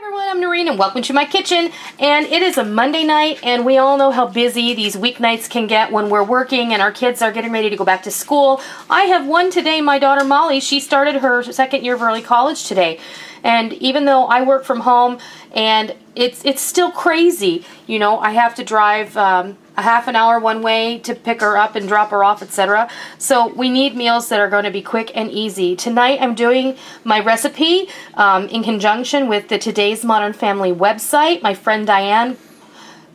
Everyone, I'm Noreen and welcome to my kitchen. And it is a Monday night and we all know how busy these weeknights can get when we're working and our kids are getting ready to go back to school. I have one today, my daughter Molly. She started her second year of early college today. And even though I work from home and it's still crazy, you know, I have to drive a half an hour one way to pick her up and drop her off, etc. So we need meals that are going to be quick and easy. Tonight I'm doing my recipe in conjunction with the Today's Modern Family website. My friend Diane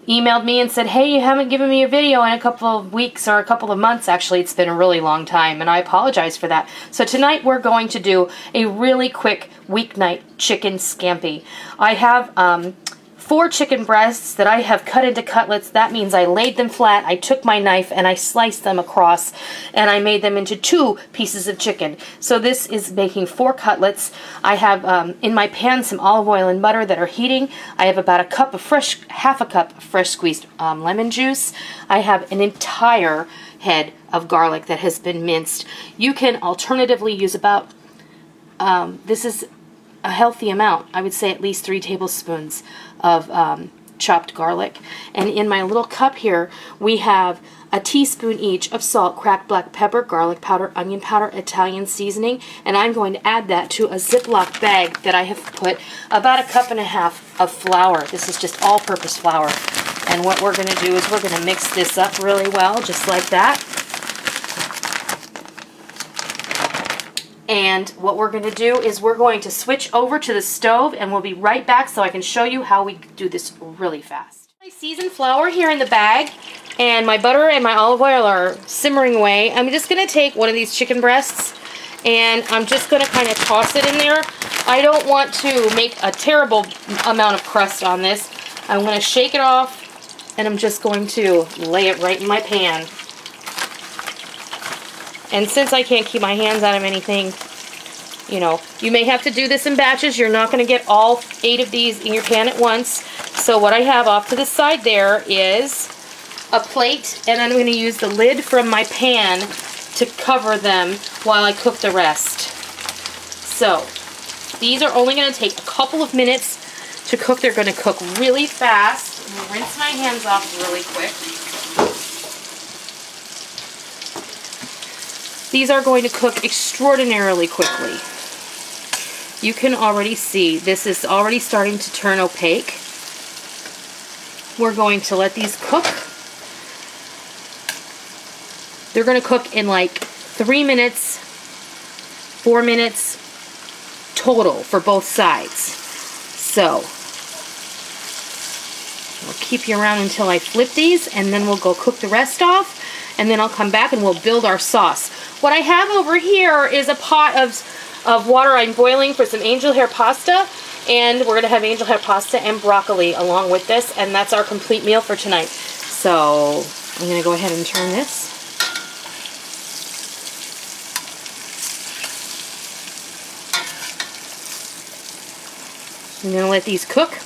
emailed me and said, hey, you haven't given me a video in a couple of weeks or a couple of months. Actually, it's been a really long time and I apologize for that. So tonight we're going to do a really quick weeknight chicken scampi. I have 4 chicken breasts that I have cut into cutlets. That means I laid them flat, I took my knife and I sliced them across and I made them into 2 pieces of chicken. So this is making 4 cutlets. I have in my pan some olive oil and butter that are heating. I have about half a cup of fresh squeezed lemon juice. I have an entire head of garlic that has been minced. You can alternatively use about, this is a healthy amount, I would say at least 3 tablespoons of chopped garlic. And in my little cup here, we have a teaspoon each of salt, cracked black pepper, garlic powder, onion powder, Italian seasoning, and I'm going to add that to a Ziploc bag that I have put about 1.5 cups of flour. This is just all-purpose flour. And what we're going to do is we're going to mix this up really well, just like that. And what we're going to do is we're going to switch over to the stove and we'll be right back so I can show you how we do this really fast. My seasoned flour here in the bag and my butter and my olive oil are simmering away. I'm just going to take one of these chicken breasts and I'm just going to kind of toss it in there. I don't want to make a terrible amount of crust on this. I'm going to shake it off and I'm just going to lay it right in my pan. And since I can't keep my hands out of anything, you know, you may have to do this in batches. You're not going to get all 8 of these in your pan at once. So what I have off to the side there is a plate, and I'm going to use the lid from my pan to cover them while I cook the rest. So these are only going to take a couple of minutes to cook. They're going to cook really fast. I'm going to rinse my hands off really quick. These are going to cook extraordinarily quickly. You can already see this is already starting to turn opaque. We're going to let these cook. They're going to cook in like 3 minutes, 4 minutes total for both sides. So we'll keep you around until I flip these and then we'll go cook the rest off. And then I'll come back and we'll build our sauce. What I have over here is a pot of water I'm boiling for some angel hair pasta. And we're going to have angel hair pasta and broccoli along with this. And that's our complete meal for tonight. So I'm going to go ahead and turn this. I'm going to let these cook.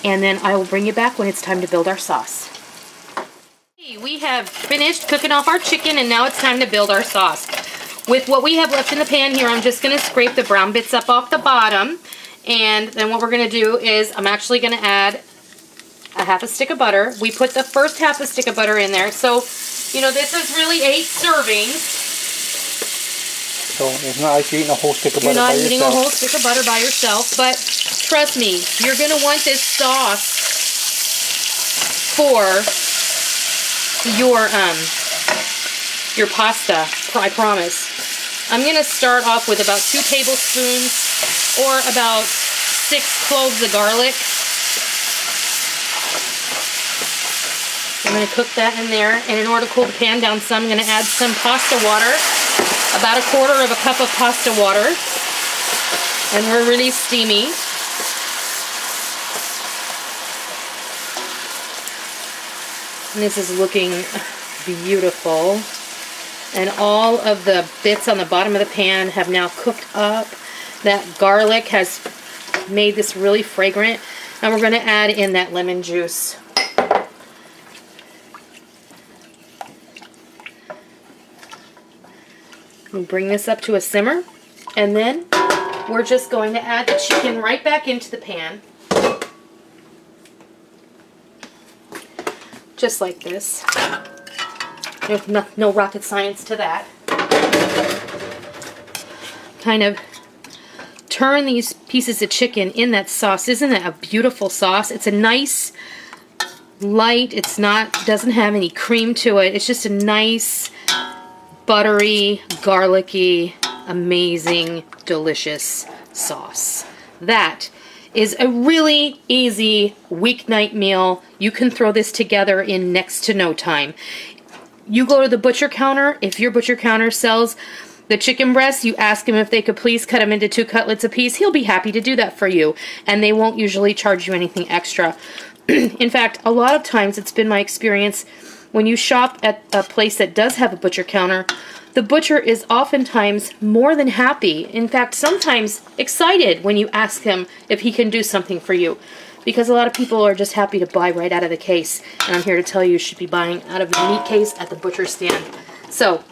And then I will bring you back when it's time to build our sauce. We have finished cooking off our chicken and now it's time to build our sauce. With what we have left in the pan here, I'm just going to scrape the brown bits up off the bottom. And then what we're going to do is I'm actually going to add a half a stick of butter. We put the first half a stick of butter in there. So, you know, this is really 8 servings. So it's not like you're eating a whole stick of butter by yourself. You're not eating a whole stick of butter by yourself. But trust me, you're going to want this sauce for your pasta, I promise. I'm going to start off with about 2 tablespoons or about 6 cloves of garlic. I'm going to cook that in there, and in order to cool the pan down some, I'm going to add some pasta water, about 1/4 cup of pasta water, and we're really steamy. And this is looking beautiful. And all of the bits on the bottom of the pan have now cooked up. That garlic has made this really fragrant. And we're going to add in that lemon juice. We'll bring this up to a simmer. And then we're just going to add the chicken right back into the pan. Just like this. There's no rocket science to that. Kind of turn these pieces of chicken in that sauce. Isn't that a beautiful sauce? It's a nice, light, doesn't have any cream to it. It's just a nice, buttery, garlicky, amazing, delicious sauce. That is a really easy weeknight meal. You can throw this together in next to no time. You go to the butcher counter. If your butcher counter sells the chicken breasts, you ask him if they could please cut them into 2 cutlets apiece. He'll be happy to do that for you, and they won't usually charge you anything extra. In fact, a lot of times it's been my experience when you shop at a place that does have a butcher counter, the butcher is oftentimes more than happy, in fact, sometimes excited when you ask him if he can do something for you. Because a lot of people are just happy to buy right out of the case. And I'm here to tell you should be buying out of the meat case at the butcher stand. So,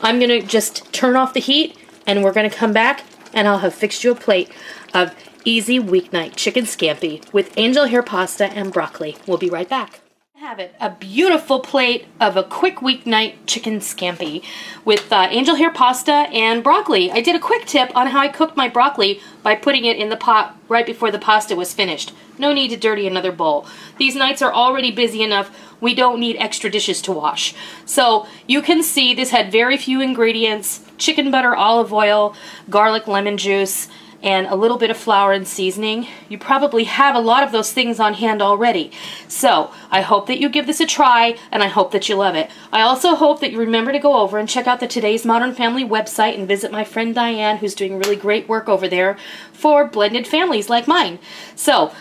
I'm going to just turn off the heat, and we're going to come back, and I'll have fixed you a plate of easy weeknight chicken scampi with angel hair pasta and broccoli. We'll be right back. Have it, a beautiful plate of a quick weeknight chicken scampi with angel hair pasta and broccoli. I did a quick tip on how I cooked my broccoli by putting it in the pot right before the pasta was finished. No need to dirty another bowl. These nights are already busy enough. We don't need extra dishes to wash. So you can see this had very few ingredients: chicken butter, olive oil, garlic, lemon juice, and a little bit of flour and seasoning. You probably have a lot of those things on hand already. So I hope that you give this a try, and I hope that you love it. I also hope that you remember to go over and check out the Today's Modern Family website and visit my friend Diane, who's doing really great work over there for blended families like mine. So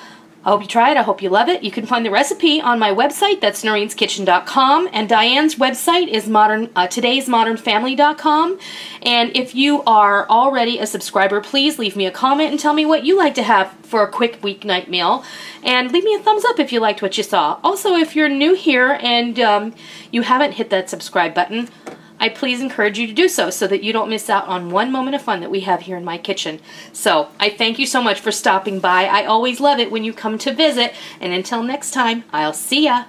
I hope you try it. I hope you love it. You can find the recipe on my website. That's noreenskitchen.com. And Diane's website is todaysmodernfamily.com. And if you are already a subscriber, please leave me a comment and tell me what you like to have for a quick weeknight meal. And leave me a thumbs up if you liked what you saw. Also, if you're new here and you haven't hit that subscribe button, I please encourage you to do so that you don't miss out on one moment of fun that we have here in my kitchen. So I thank you so much for stopping by. I always love it when you come to visit. And until next time, I'll see ya.